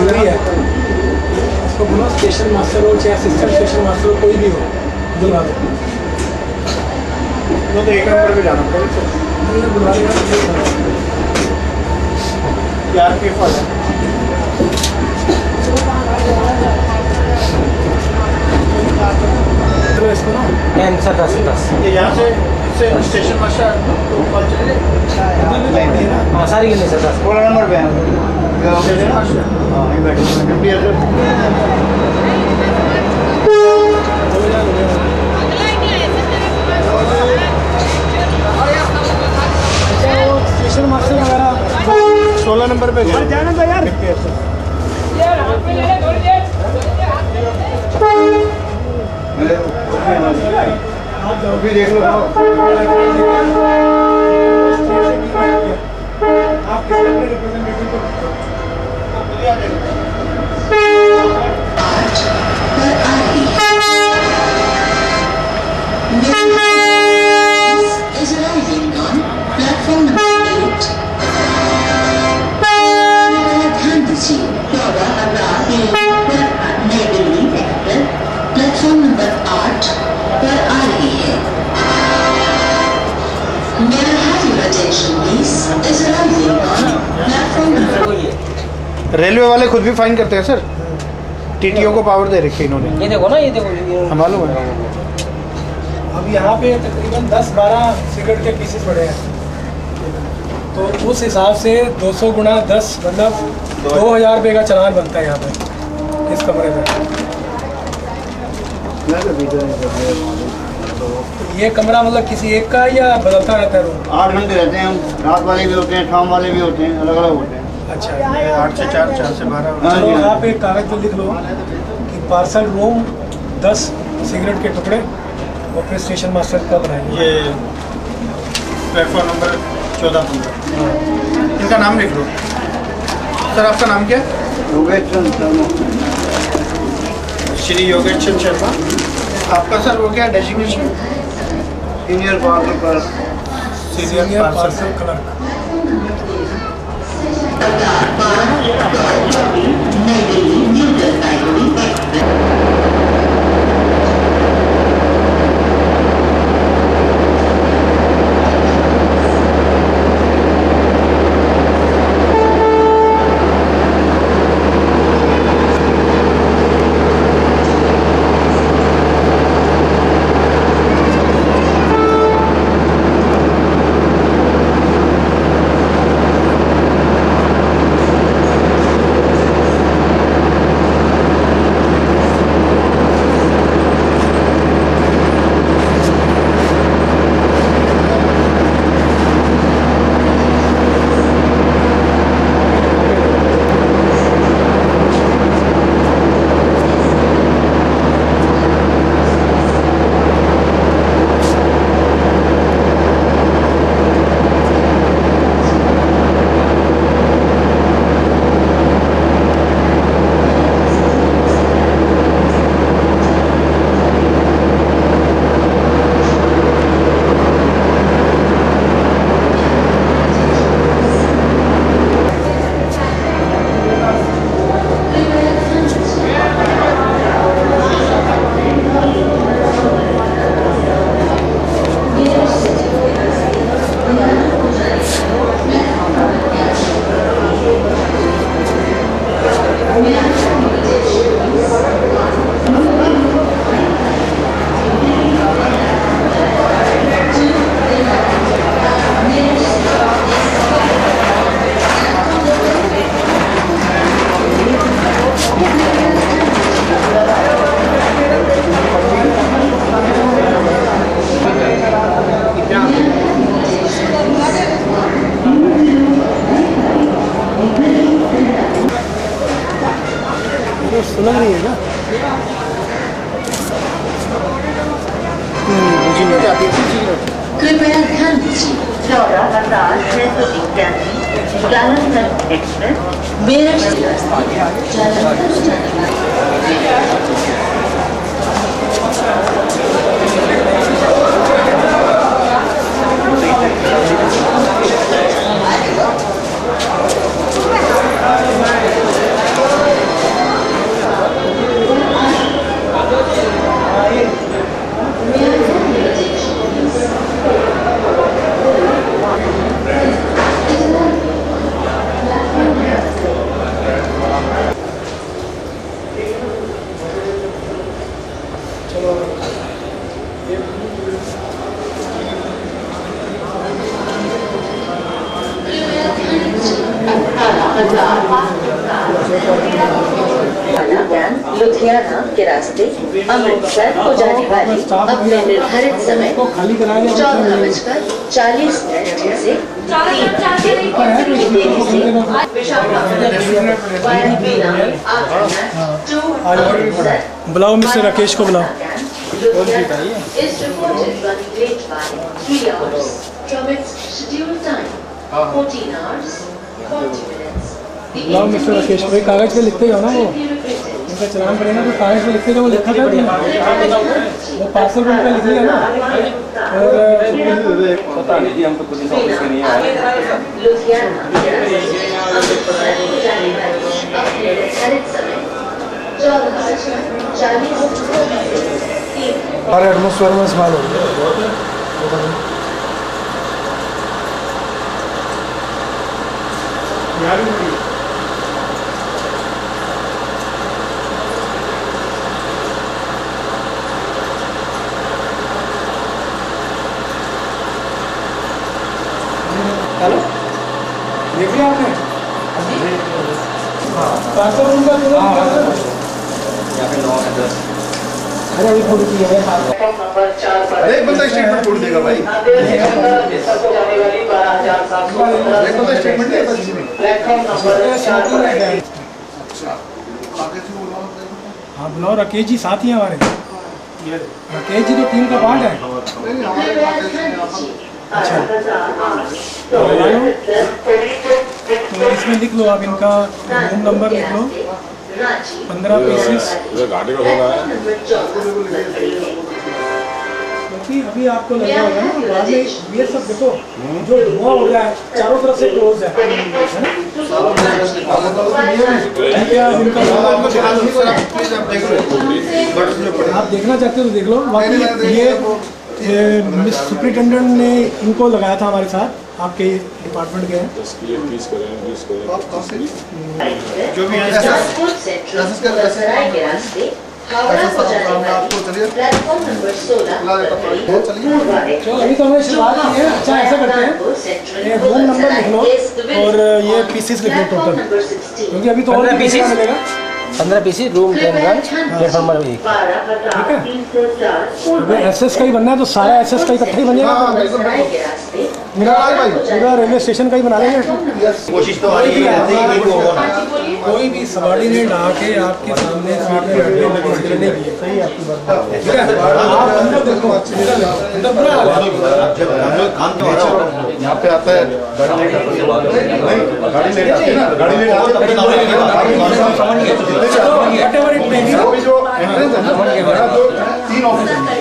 जरूरी है। इसको बोलो स्टेशन मास्टर हो चाहे असिस्टेंट स्टेशन मास्टर हो, कोई भी हो, बुला दो। तो एक नंबर पे जाना पड़ेगा, बुला लेगा यार के फल तो इसको ना आंसर 10 ये यहाँ से स्टेशन मास्टर तो कॉल चले हाँ सारी गिननी सर 10 16 नंबर पे है स्टेशन मास्टर। हाँ ये बैठे स्टेशन मास्टर वगैरह 16 नंबर पे गए जाना था यार। अभी देख लो आप किस अपने रिप्रेजेंटेटिव को is arriving on platform number 8. Gandhi दौरा अबरार नई दिल्ली एक्सप्रेस प्लेटफॉर्म नंबर 8 पर आ रही है। May I have your attention please? Is arriving on platform number railway वाले खुद भी फाइन करते हैं सर, टीटीओ को पावर दे रखी है इन्होंने, ये देखो ना, ये देखो हम मालूम है। अब यहाँ पे तकरीबन 10-12 सिगरेट के पीसेस पड़े हैं, तो उस हिसाब से 200 गुना 10 मतलब 2000 रुपये का चालान बनता है यहाँ पे इस कमरे में। ये कमरा मतलब किसी एक का या बदलता रहता है रूम? 8 घंटे रहते हैं हम, रात वाले भी होते हैं, शाम वाले भी होते हैं, अलग अलग होते हैं। अच्छा, 8 से 4, 4 से 12। हाँ चलो जी, हाँ। आप एक कागज़ पर लिख लो कि पार्सल रूम 10 सिगरेट के टुकड़े और फिर स्टेशन मास्टर का बनाएंगे। ये प्लेटफॉर्म नंबर 14-15 इनका नाम लिख लो सर। आपका नाम क्या है? योगेश चंद्र शर्मा। श्री योगेश चंद्र शर्मा। आपका सर वो क्या डेजिग्नेशन? सीनियर पार्सल पर सीनियर पार्सल क्लर्क। नई दिल्ली न्यू जलपाईगुड़ी एक्सप्रेस। सुलग रही है ना? कृपया ध्यान दीजिए दौरा अबरार 681 जालंधर एक्सप्रेस मेरठ जालंधर जाने लुधियाना के रास्ते अमृतसर को जाने वाली अपने निर्धारित समय को खाली कराने 14:40 से 3 घंटे की देरी से बुलाओ मिस्टर राकेश को बुलाओ। is reported running late by 3 hours from its scheduled time 14 hours 40 minutes. बुलाओ मिस्टर राकेश को। कागज पे लिखते जाओ ना, वो उनका चलान पड़ेगा तो कागज पे लिखते जाओ। वो लिखा था वो पार्सल रूम पे लिख लिया ना। और पता नहीं जी, हम तो पुलिस ऑफिस में नहीं आए। लुधियाना अमृतसर को जाने वाली अपने निर्धारित समय 14:40 से 3 हमारे एटमोस्फेयर में इस्तेमाल हो गया। हेलो, देख लिया आपने? पार्सल रूम का यहाँ पे 9 है 10। अरे अभी थोड़ी सी है। अरे एक बंदा स्टेटमेंट छोड़ देगा भाई। एक बंदा स्टेटमेंट देगा किसी में। हाँ बुलाओ, राकेश जी साथ ही हैं हमारे। राकेश जी तो टीम का पार्ट है। अच्छा, तो इसमें लिख लो आप इनका रूम नंबर लिख लो, 15 पीसेस। गाड़ी का होगा क्योंकि अभी आपको लग रहा होगा ना बाद में ये सब देखो जो धुआं हो रहा है चारों तरफ से क्लोज है ना? आप देखना चाहते हो तो देख लो। बाकी ये मिस सुपरिटेंडेंट ने इनको लगाया था हमारे साथ, आपके डिपार्टमेंट के हैं। जो भी है हावड़ा को जाने वाली प्लेटफॉर्म नंबर 16 चलो अभी तो हमने शुरुआत की है। अच्छा ऐसा करते हैं, ये रूम नंबर लिख लो और ये पीसेस लिख लो टोटल, क्योंकि अभी तो और भी पीसेस मिलेगा। 15 PC room train branch platform number 1। ठीक है, अगर एसएस का ही बनना है तो सारा एसएस का इकट्ठा ही बनेगा। पूरा रेलवे स्टेशन का ही बना लेंगे। कोशिश तो आ रही है कोई भी सबॉर्डिनेट आके आपके सामने सीट में बैठने नहीं किए। सही है आपकी बात। ठीक है, आप अंदर देखो, अंदर पूरा जब काम तो यहाँ पे आता है गाड़ी लेट आती है ना, गाड़ी लेट आती है whatever it may be। अभी जो एंट्रेंस है ना, यहाँ तो 3 ऑफिस हैं।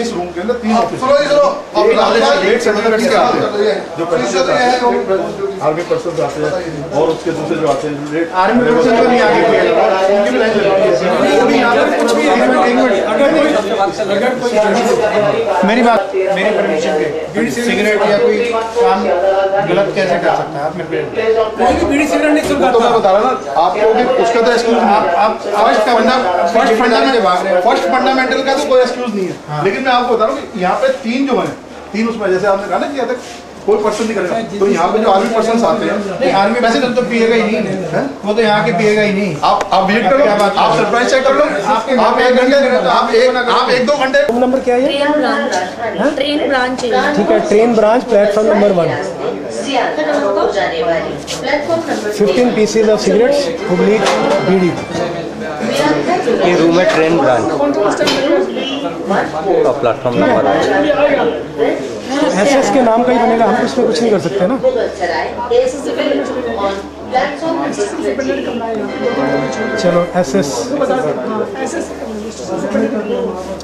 इस रूम के अंदर 3 ऑफिस हैं। लेट से मतलब किसके आते हैं? जो पर्सन आर्मी पर्सन आते हैं और उसके दूसरे जो आते हैं लेट। आर्मी पर्सन तो नहीं आगे उनकी भी लाइन लगती है। कुछ भी अगर कोई मेरी बात, मेरी परमिशन पे सिगरेट या कोई काम गलत कैसे कर सकता है? आप मेरे पे कोई भी बीड़ी सिगरेट नहीं तो मैं सुनता। बता रहा ना आपको कि उसका तो एक्सक्यूज आप फर्स्ट फंडामेंटल का तो कोई एक्सक्यूज नहीं है। लेकिन मैं आपको बता रहा हूँ कि यहाँ पे 3 जो हैं, 3 उसमें जैसे आपने कहा ना कि यहाँ तक कोई पर्सन नहीं करेगा, तो यहाँ पे जो आर्मी पर्सन आते हैं, आर्मी वैसे तो पिएगा ही नहीं है, वो तो यहाँ के पिएगा ही नहीं। आप विजिट करो, आप सरप्राइज चेक कर लो। आप 1 घंटे आप 1-2 घंटे। रूम नंबर क्या है ये? ट्रेन ब्रांच है। ठीक है, ट्रेन ब्रांच प्लेटफॉर्म नंबर 1। जाने वाली platform number 15 pieces of cigarettes, Hubli बीड़ी। ये रूम है ट्रेन ब्रांच का प्लेटफॉर्म नंबर 1। एसएस के नाम का ही बनेगा, हम इसमें कुछ नहीं कर सकते ना। चलो एसएस,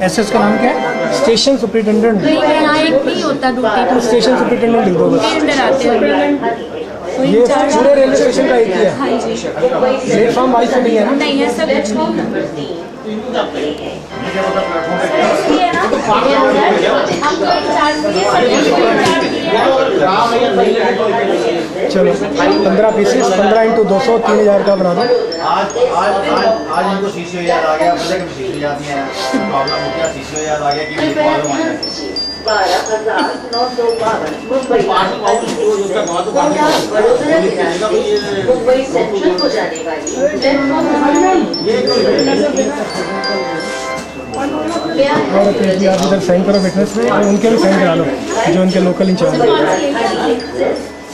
एसएस का नाम क्या है? Station superintendent. यहाँ एक नहीं होता ड्यूटी तो स्टेशन सुपरिटेंडेंट लिख दो बस। अंदर आते हैं। ये पूरे रेलवे स्टेशन का एक ही है। हाँ जी, प्लेटफॉर्म वाइज तो नहीं है ना? नहीं है सब कुछ नहीं। ये ना हमको चार्ज दिए, चलो 15 पीसेस, 15 × 200 3000 का बना दो। आज इनको शीशे याद आ गया, पता है कि शीशे याद नहीं आया, प्रॉब्लम हो गया, शीशे याद आ गया कि प्रॉब्लम आ गया। 12,952 मुंबई वडोदरा के रास्ते मुंबई सेंट्रल को जाने वाली प्लेटफॉर्म और कि आप इधर साइन करो फिटनेस में और उनके भी साइन करा लो जो उनके लोकल इंचार्ज हैं।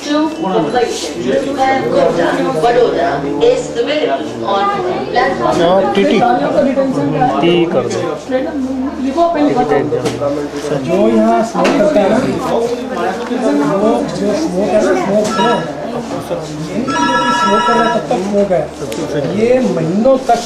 to Mumbai Central via Kota, Vadodara is available on platform T कर दो जो यहाँ स्मोक करता है ना वो जो स्मोक है ना स्मोक कर रहा है तब तक स्मोक है ये महीनों तक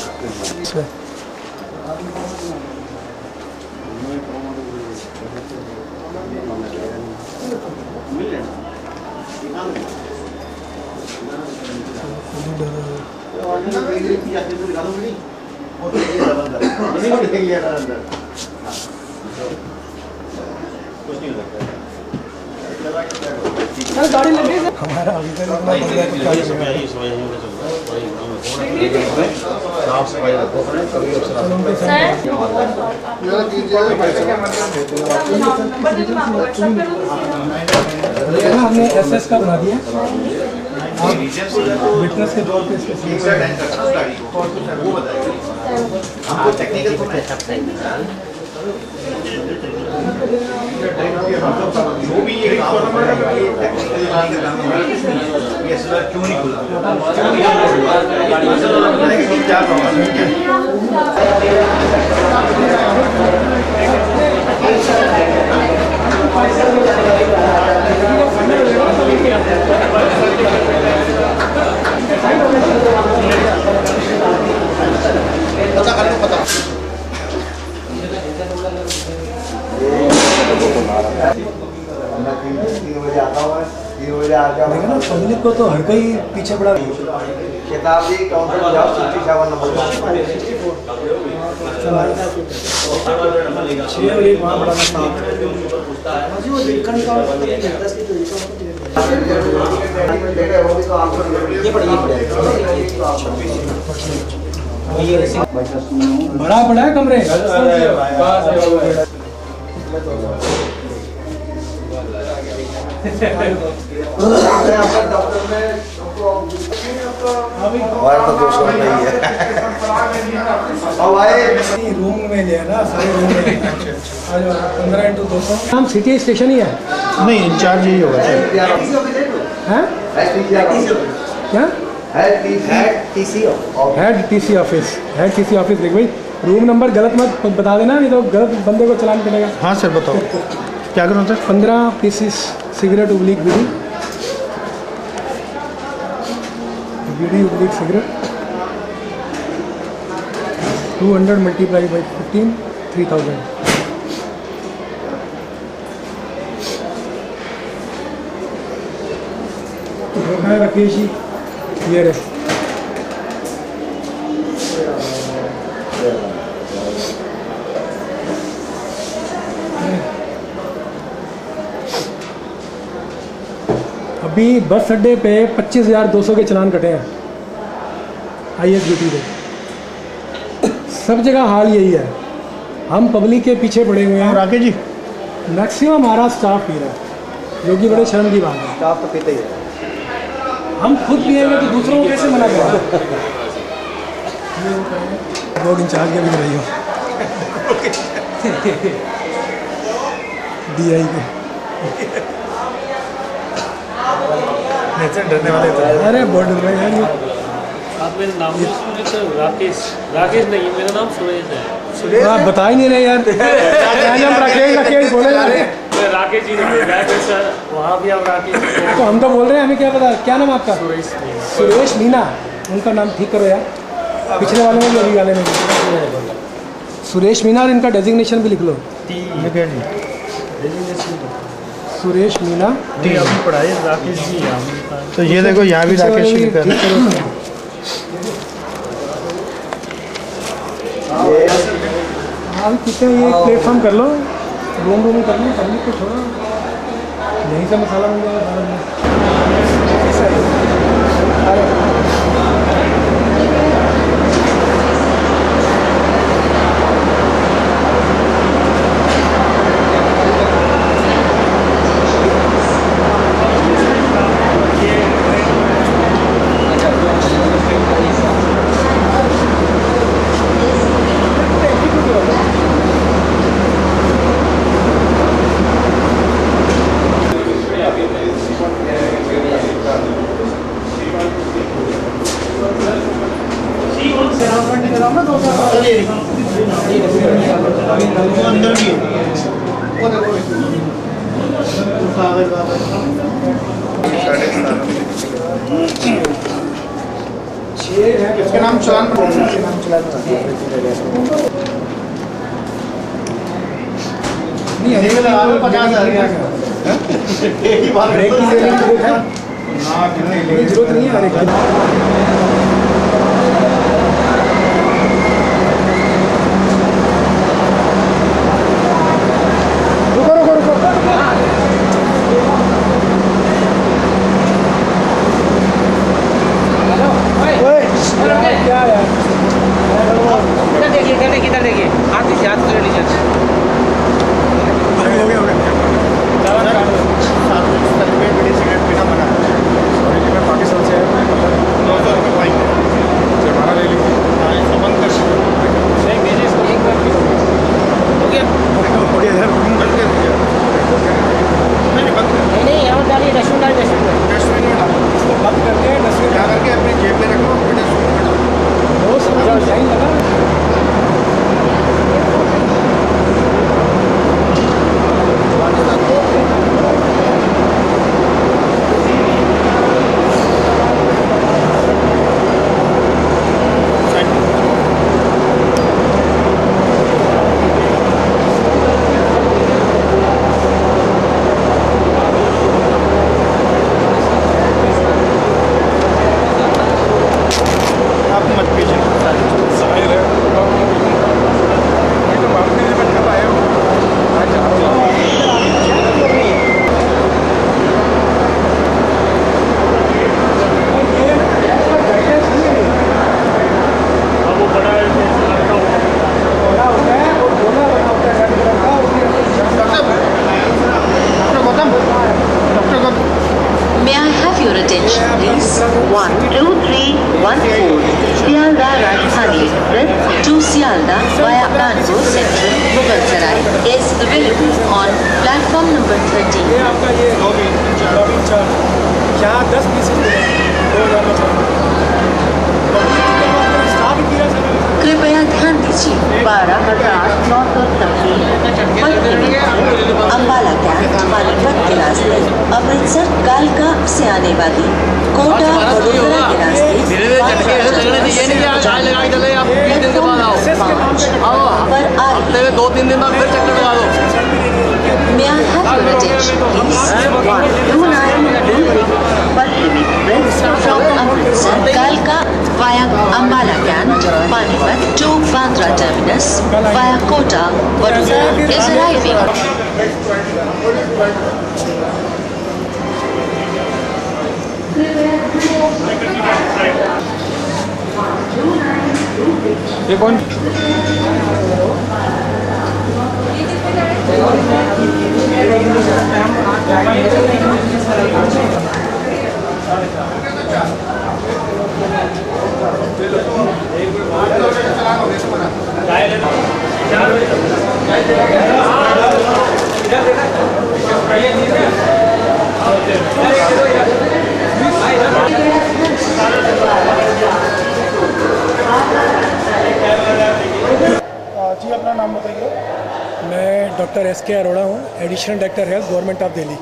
गाड़ी लग गई हमारा अभी तक इतना बढ़ गया कि क्या हमने एसएस का बना दिया विटनेस के तौर पे क्यों नहीं खुला पब्लिक को तो हर कोई पीछे पड़ा शताब्दी काउंटर जाओ 67 नंबर बड़ा बड़ा है कमरे रूम में लिया ना सारे रूम में 15x200 हम सिटी स्टेशन ही है नहीं इंचार्ज यही होगा हैं क्या हेड टीसी ऑफिस देख भाई रूम नंबर गलत मत बता देना नहीं तो गलत बंदे को चलान पड़ेगा। हाँ सर बताओ क्या करूँ सर 15 पीसीस सिगरेट उब्लिक बीड़ी उब्लिक cigarette 200 multiply by 15 3000 Rakesh ji ये रहे अभी बस अड्डे पे 25,200 के चलान कटे हैं ISBT पे सब जगह हाल यही है हम पब्लिक के पीछे पड़े हुए हैं। राकेश जी मैक्सिमम हमारा स्टाफ पी रहा है जो कि बड़े शर्म की बात है। स्टाफ तो पीते ही है हम खुद पिएंगे तो दूसरों को कैसे मना करें। रोड इंचार्ज के भी रही हो DI के डरने वाले तो अरे बहुत डर रहे हैं यार आप मेरा नाम राकेश नहीं मेरा नाम सुरेश है। आप बता ही नहीं रहे यार राकेश बोले जा रहे हैं मैं राकेश जी नहीं सर वहाँ भी आप राकेश तो हम तो बोल रहे हैं हमें क्या पता क्या नाम आपका सुरेश मीना उनका नाम ठीक करो यार पिछले वाले में भी अभी वाले में भी सुरेश मीना और इनका डेजिग्नेशन भी लिख लो सुरेश मीना अभी पढ़ाई राकेश जी तो ये देखो यहाँ भी राकेश जी लिखा है अभी कितने ये प्लेटफॉर्म कर लो रूम ही कर लो पब्लिक को छोड़ो यहीं से मसाला मिल जाएगा। अंदर भी कागज इसके नाम चलान पर नहीं अभी लगा लो 50,000 एक ही बार ब्रेक की जरूरत है जरूरत नहीं है हर एक की। क्या है इधर देखिए हाथ से हाथ जोड़ लीजिए हो गया बीड़ी सिगरेट पीना मना है। मैं पाकिस्तान से आया हूँ 900 रुपये फाइन जुर्माना ले लीजिए बंद कर नहीं भेजिए इसको एक बार हो गया हो गया यार बंद कर दिया नहीं बंद कर नहीं यहाँ डालिए डस्टबिन डालिए डस्टबिन डस्टबिन में डालो इसको बंद करके डस्टबिन क्या करके अपनी जेब में रखो फिर डस्टबिन में डालो। वो समझो टाइम लगा आप मत पीछे जाहिर है ये तो बात करने में कल आया हूँ आज जा रहा हूँ अब वो बड़ा है लड़का हुआ बड़ा होता है और गोला बना होता है रेड कलर का doctor Gautam doctor Gautam May I have your attention, please? 12314 Sialda Rajdhani Express to Sialda via Kanpur Central, Mughal Sarai is available on platform number 13. ये आपका ये लॉबी चार्ज यहाँ 10 पीसेज मिले 2000 स्टाफ ही किया सर कृपया ध्यान दीजिए 12,930 अम्बाला कैंट पानीपत के रास्ते अमृतसर कालका से आने वाली कोटा वडोदरा के रास्ते पर आ रही 2-3 दिन बाद फिर चक्कर लगा दो May I have your attention, please? 12923 Patni Express from Amritsar, Kalka via Ambala Cant, Panipat to Bandra Terminus via Kota, Vadodara is arriving. ये कौन जी अपना नाम बताइए। मैं डॉक्टर एस के अरोड़ा हूँ, additional director health government of Delhi.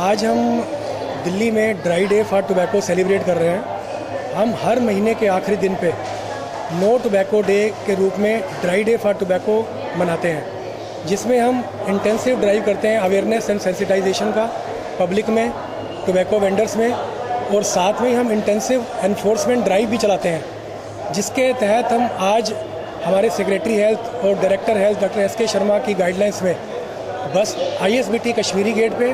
आज हम दिल्ली में dry day for tobacco celebrate कर रहे हैं। हम हर महीने के आखिरी दिन पे नो टोबैको डे के रूप में ड्राई डे फॉर टोबैको मनाते हैं, जिसमें हम इंटेंसिव ड्राइव करते हैं अवेयरनेस एंड सेंसिटाइजेशन का पब्लिक में, टोबैको वेंडर्स में, और साथ में हम इंटेंसिव एनफोर्समेंट ड्राइव भी चलाते हैं, जिसके तहत हम आज हमारे सेक्रेटरी हेल्थ और डायरेक्टर हेल्थ डॉक्टर एस के शर्मा की गाइडलाइंस में बस ISBT कश्मीरी गेट पे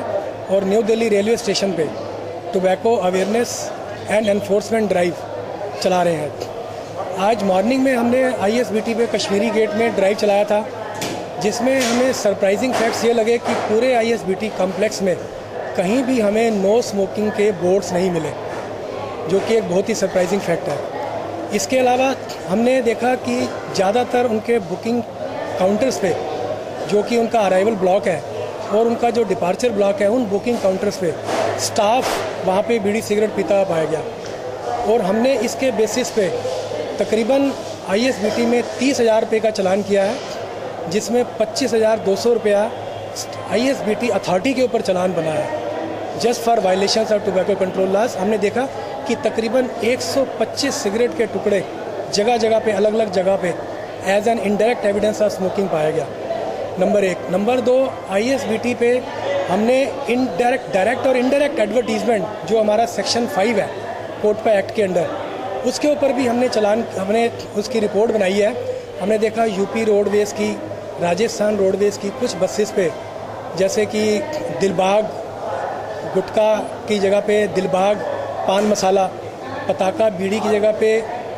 और न्यू दिल्ली रेलवे स्टेशन पे tobacco awareness and enforcement drive चला रहे हैं। आज मॉर्निंग में हमने ISBT पे कश्मीरी गेट में ड्राइव चलाया था, जिसमें हमें सरप्राइजिंग फैक्ट्स ये लगे कि पूरे ISBT कॉम्प्लेक्स में कहीं भी हमें नो स्मोकिंग के बोर्ड्स नहीं मिले, जो कि एक बहुत ही सरप्राइजिंग फैक्ट है। इसके अलावा हमने देखा कि ज़्यादातर उनके बुकिंग काउंटर्स पे, जो कि उनका अराइवल ब्लॉक है और उनका जो डिपार्चर ब्लॉक है, उन बुकिंग काउंटर्स पे स्टाफ वहाँ पे बीड़ी सिगरेट पीता पाया गया। और हमने इसके बेसिस पे तकरीबन ISBT में 30,000 रुपये का चालान किया है, जिसमें 25,200 रुपया ISBT अथॉरिटी के ऊपर चालान बना है just for violation of tobacco control laws. हमने देखा कि तकरीबन 125 सिगरेट के टुकड़े जगह जगह पे, अलग अलग जगह पे as an indirect evidence of smoking पाया गया, नंबर 1। नंबर 2, ISBT पे हमने डायरेक्ट और इनडायरेक्ट एडवर्टीजमेंट, जो हमारा सेक्शन 5 है कोटपा एक्ट के अंडर, उसके ऊपर भी हमने उसकी रिपोर्ट बनाई है। हमने देखा यूपी रोडवेज़ की, राजस्थान रोडवेज़ की कुछ बसेस पे, जैसे कि दिलबाग गुटखा की जगह पे दिलबाग पान मसाला, पताका बीड़ी की जगह पे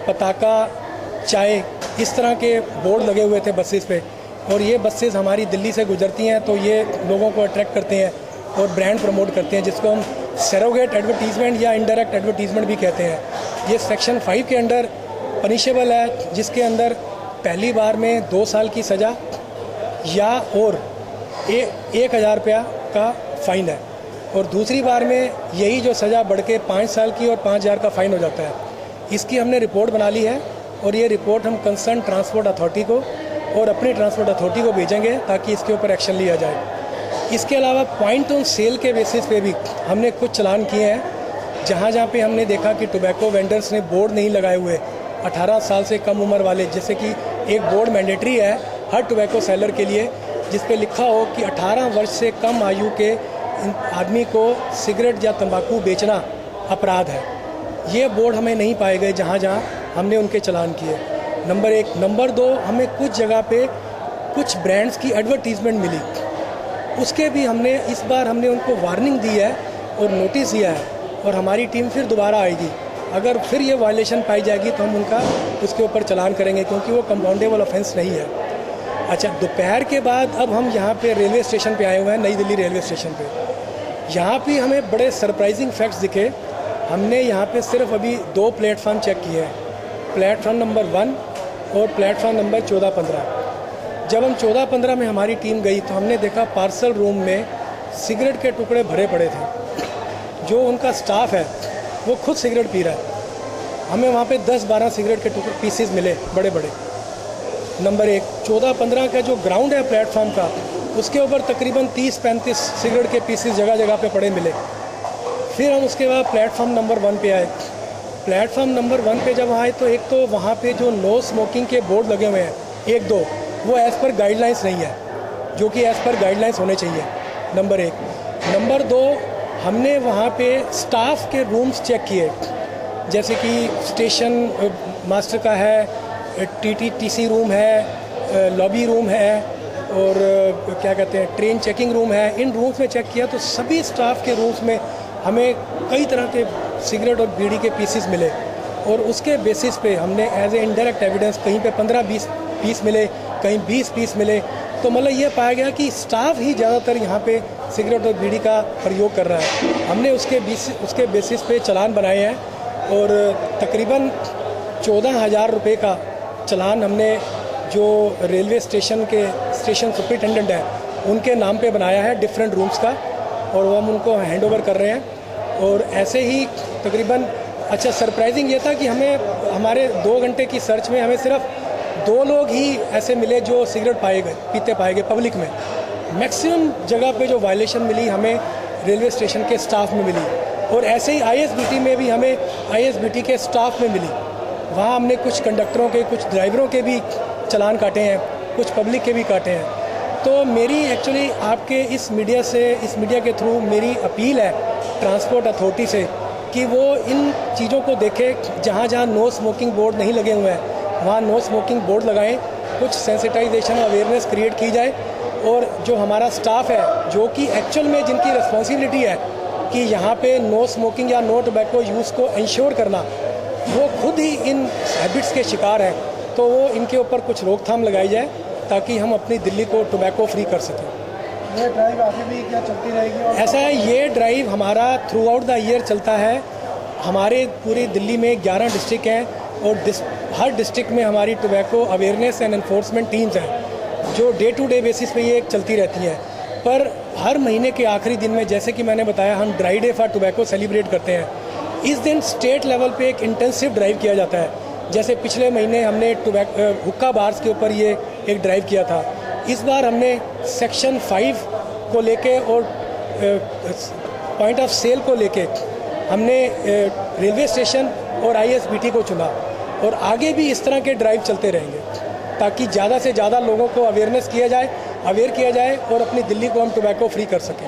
पताका चाय, इस तरह के बोर्ड लगे हुए थे बसेस पे। और ये बसेस हमारी दिल्ली से गुजरती हैं तो ये लोगों को अट्रैक्ट करते हैं और ब्रांड प्रमोट करते हैं, जिसको हम सरोगेट एडवर्टीजमेंट या इनडायरेक्ट एडवर्टीजमेंट भी कहते हैं। ये सेक्शन 5 के अंडर पनिशेबल है, जिसके अंदर पहली बार में 2 साल की सज़ा या और 1,000 रुपया का फ़ाइन है, और दूसरी बार में यही जो सज़ा बढ़ के 5 साल की और 5,000 का फ़ाइन हो जाता है। इसकी हमने रिपोर्ट बना ली है और ये रिपोर्ट हम कंसर्न ट्रांसपोर्ट अथॉरिटी को और अपनी ट्रांसपोर्ट अथॉरिटी को भेजेंगे ताकि इसके ऊपर एक्शन लिया जाए। इसके अलावा पॉइंट ऑन सेल के बेसिस पे भी हमने कुछ चालान किए हैं, जहाँ पे हमने देखा कि टोबैको वेंडर्स ने बोर्ड नहीं लगाए हुए 18 साल से कम उम्र वाले, जैसे कि एक बोर्ड मैंडेटरी है हर टोबैको सेलर के लिए, जिस पे लिखा हो कि 18 वर्ष से कम आयु के आदमी को सिगरेट या तंबाकू बेचना अपराध है। ये बोर्ड हमें नहीं पाए गए जहाँ हमने उनके चालान किए, नंबर 1। नंबर 2, हमें कुछ जगह पे कुछ ब्रांड्स की एडवर्टीजमेंट मिली, उसके भी हमने इस बार उनको वार्निंग दी है और नोटिस दिया है, और हमारी टीम फिर दोबारा आएगी। अगर फिर ये वायलेशन पाई जाएगी तो हम उनका उसके ऊपर चालान करेंगे, क्योंकि वो कंपाउंडेबल ऑफेंस नहीं है। अच्छा, दोपहर के बाद अब हम यहाँ पे रेलवे स्टेशन पे आए हुए हैं, नई दिल्ली रेलवे स्टेशन पे। यहाँ पे हमें बड़े सरप्राइजिंग फैक्ट्स दिखे। हमने यहाँ पे सिर्फ अभी 2 प्लेटफार्म चेक किए हैं, प्लेटफार्म नंबर 1 और प्लेटफार्म नंबर 14-15। जब हम 14-15 में हमारी टीम गई तो हमने देखा पार्सल रूम में सिगरेट के टुकड़े भरे पड़े थे। जो उनका स्टाफ है वो खुद सिगरेट पी रहा है। हमें वहाँ पे 10-12 सिगरेट के टुकड़े पीसेस मिले बड़े बड़े, नंबर 1। 14-15 का जो ग्राउंड है प्लेटफार्म का, उसके ऊपर तकरीबन 30-35 सिगरेट के पीसेस जगह जगह पे पड़े मिले। फिर हम उसके बाद प्लेटफार्म नंबर 1 पे आए। प्लेटफार्म नंबर 1 पे जब आए तो एक तो वहाँ पे जो नो स्मोकिंग के बोर्ड लगे हुए हैं 1-2, वो एज़ पर गाइडलाइंस नहीं है, जो कि एज़ पर गाइडलाइंस होने चाहिए, नंबर 1। नंबर 2, हमने वहाँ पे स्टाफ के रूम्स चेक किए, जैसे कि स्टेशन मास्टर का है, TTC रूम है, लॉबी रूम है, और क्या कहते हैं ट्रेन चेकिंग रूम है। इन रूम्स में चेक किया तो सभी स्टाफ के रूम्स में हमें कई तरह के सिगरेट और बीड़ी के पीसेस मिले, और उसके बेसिस पे हमने एज ए इनडायरेक्ट एविडेंस कहीं पे 15-20 पीस मिले, कहीं 20 पीस मिले। तो मतलब ये पाया गया कि स्टाफ ही ज़्यादातर यहाँ पे सिगरेट और बीड़ी का प्रयोग कर रहा है। हमने उसके बेसिस पे चालान बनाए हैं, और तकरीबन 14,000 रुपये का चालान हमने जो रेलवे स्टेशन के स्टेशन सुपरिटेंडेंट हैं उनके नाम पे बनाया है डिफरेंट रूम्स का, और वो हम उनको हैंड ओवर कर रहे हैं। और ऐसे ही तकरीबन, अच्छा सरप्राइजिंग ये था कि हमें हमारे 2 घंटे की सर्च में हमें सिर्फ 2 लोग ही ऐसे मिले जो सिगरेट पीते पाए गए पब्लिक में। मैक्सिमम जगह पे जो वायलेशन मिली हमें रेलवे स्टेशन के स्टाफ में मिली, और ऐसे ही ISBT में भी हमें ISBT के स्टाफ में मिली। वहाँ हमने कुछ कंडक्टरों के, कुछ ड्राइवरों के भी चालान काटे हैं, कुछ पब्लिक के भी काटे हैं। तो मेरी एक्चुअली आपके इस मीडिया के थ्रू मेरी अपील है ट्रांसपोर्ट अथॉरिटी से कि वो इन चीज़ों को देखें। जहाँ जहाँ नो स्मोकिंग बोर्ड नहीं लगे हुए हैं वहाँ नो स्मोकिंग बोर्ड लगाएं, कुछ सेंसिटाइजेशन अवेयरनेस क्रिएट की जाए, और जो हमारा स्टाफ है जो कि एक्चुअल में जिनकी रिस्पॉन्सिबिलिटी है कि यहाँ पे नो स्मोकिंग या नो टोबैको यूज़ को इंश्योर करना, वो खुद ही इन हैबिट्स के शिकार हैं। तो वो इनके ऊपर कुछ रोकथाम लगाई जाए ताकि हम अपनी दिल्ली को टोबैको फ्री कर सकें। ये ड्राइव आगे भी क्या चलती रहेगी? ऐसा है, ये ड्राइव हमारा थ्रू आउट द ईयर चलता है। हमारे पूरी दिल्ली में 11 डिस्ट्रिक्ट हैं, और हर डिस्ट्रिक्ट में हमारी tobacco awareness and enforcement teams हैं जो डे टू डे बेसिस पे ये चलती रहती हैं। पर हर महीने के आखिरी दिन में, जैसे कि मैंने बताया, हम dry day for tobacco celebrate करते हैं। इस दिन स्टेट लेवल पे एक इंटेंसिव ड्राइव किया जाता है जैसे पिछले महीने हमने हुक्का बार्स के ऊपर ये एक ड्राइव किया था। इस बार हमने सेक्शन 5 को लेके और पॉइंट ऑफ सेल को लेके हमने रेलवे स्टेशन और ISBT को चुना, और आगे भी इस तरह के ड्राइव चलते रहेंगे ताकि ज़्यादा से ज़्यादा लोगों को अवेयर किया जाए और अपनी दिल्ली को हम टोबैको फ्री कर सकें।